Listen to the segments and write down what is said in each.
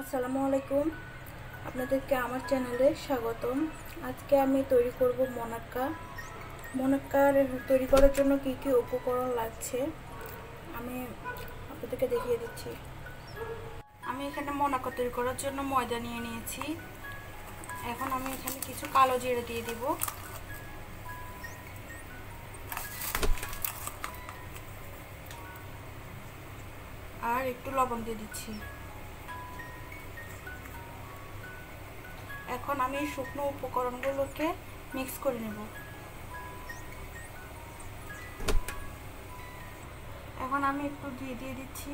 আসসালামু আলাইকুম, আপনাদেরকে আমার চ্যানেলে স্বাগতম। আজকে আমি তৈরি করব মোনাক্কা। মোনাক্কার তৈরি করার জন্য কি কি উপকরণ লাগছে আমি আপনাদেরকে দেখিয়ে দিচ্ছি। আমি এখানে মোনাক্কা তৈরি করার জন্য ময়দা নিয়ে নিয়েছি। এখন আমি এখানে কিছু কালো জিরে দিয়ে দিব, আর একটু লবণ দিয়ে দিচ্ছি। এখন আমি এই শুকনো উপকরণগুলোকে মিক্স করে নেব। এখন আমি একটু দিয়ে দিচ্ছি।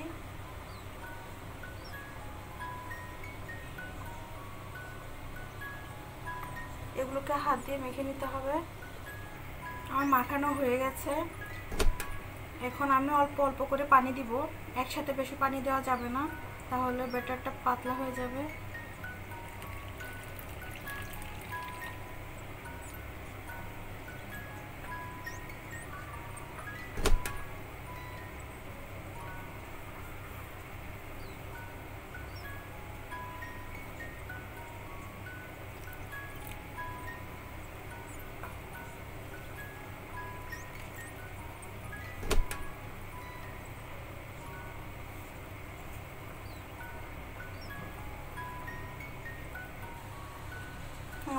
এগুলোকে হাত দিয়ে মেখে নিতে হবে। আমার মাখানো হয়ে গেছে। এখন আমি অল্প অল্প করে পানি দিব, একসাথে বেশি পানি দেওয়া যাবে না, তাহলে ব্যাটারটা পাতলা হয়ে যাবে।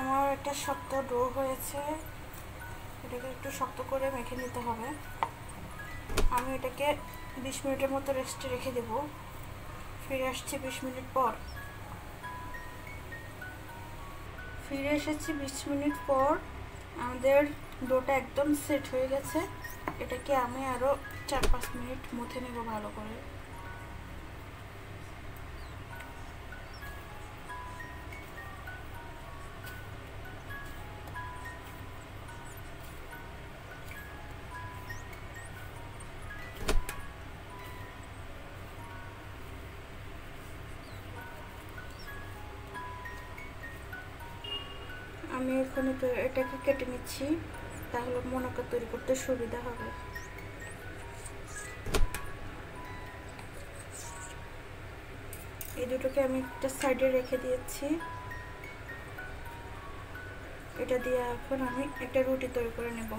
আমার একটা শক্ত ডো হয়েছে, এটাকে একটু শক্ত করে মেখে নিতে হবে। আমি এটাকে 20 মিনিটের মতো রেস্টে রেখে দেব। ফিরে আসছি 20 মিনিট পর। ফিরে এসেছি 20 মিনিট পর। আমাদের ডোটা একদম সেট হয়ে গেছে। এটাকে আমি আরও 4-5 মিনিট মুথে নেব ভালো করে। আমি এখন এটাকে কেটে নিচ্ছি, তাহলে মোনাক্কা তৈরি করতে সুবিধা হবে। এই দুটোকে আমি একটা সাইডে রেখে দিয়েছি। এটা দিয়ে এখন আমি একটা রুটি তৈরি করে নেব।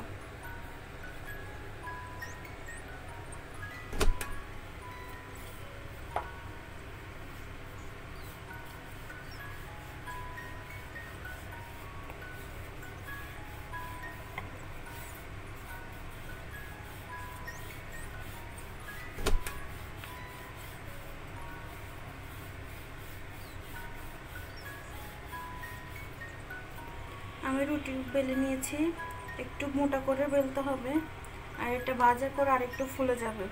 আমি রুটি বেলে নিয়েছি, একটু মোটা করে বেলতে হবে, আর এটা ভাজার পর আর একটু ফুলে যাবে।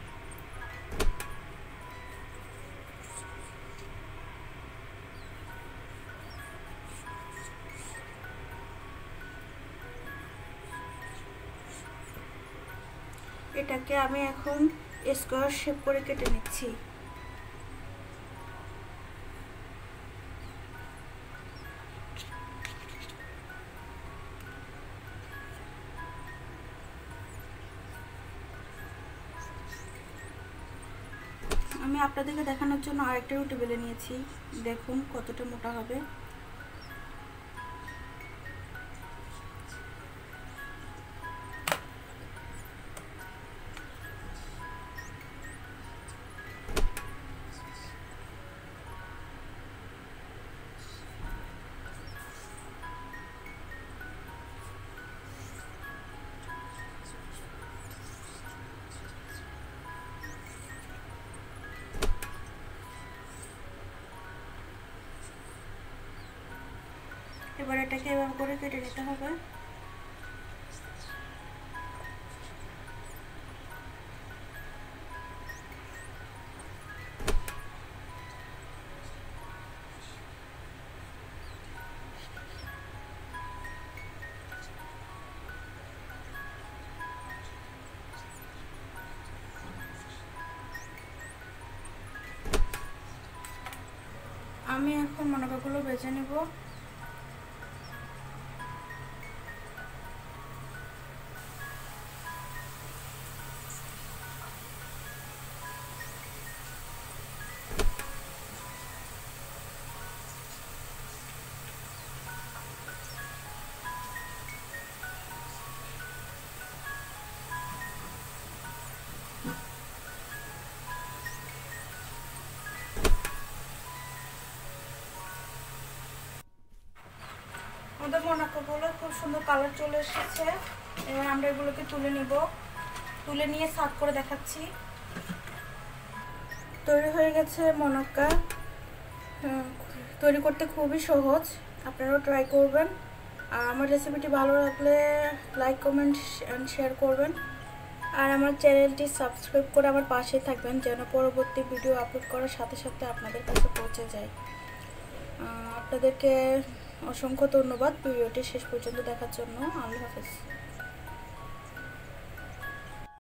এটাকে আমি এখন স্কোয়ার শেপ করে কেটে নিচ্ছি। আমি আপনাদেরকে দেখানোর জন্য আরেকটা রুটি বেলে নিয়েছি, দেখুন কতটা মোটা হবে। এবার এটাকে এভাবে করে কেটে নিতে হবে। আমি এখন মোনাক্কাগুলো বেছে নেব। আমাদের মোনাক্কাগুলো খুব সুন্দর কালার চলে এসেছে। এবার আমরা এগুলোকে তুলে নিব, তুলে নিয়ে সার্ভ করে দেখাচ্ছি। তৈরি হয়ে গেছে মোনাক্কা। তৈরি করতে খুবই সহজ, আপনারাও ট্রাই করবেন। আর আমার রেসিপিটি ভালো লাগলে লাইক কমেন্ট অ্যান্ড শেয়ার করবেন। আর আমার চ্যানেলটি সাবস্ক্রাইব করে আমার পাশে থাকবেন, যেন পরবর্তী ভিডিও আপলোড করার সাথে সাথে আপনাদের কাছে পৌঁছে যায়। আপনাদেরকে অসংখ্য ধন্যবাদ ভিডিওটি শেষ পর্যন্ত দেখার জন্য। আল্লাহ হাফেজ।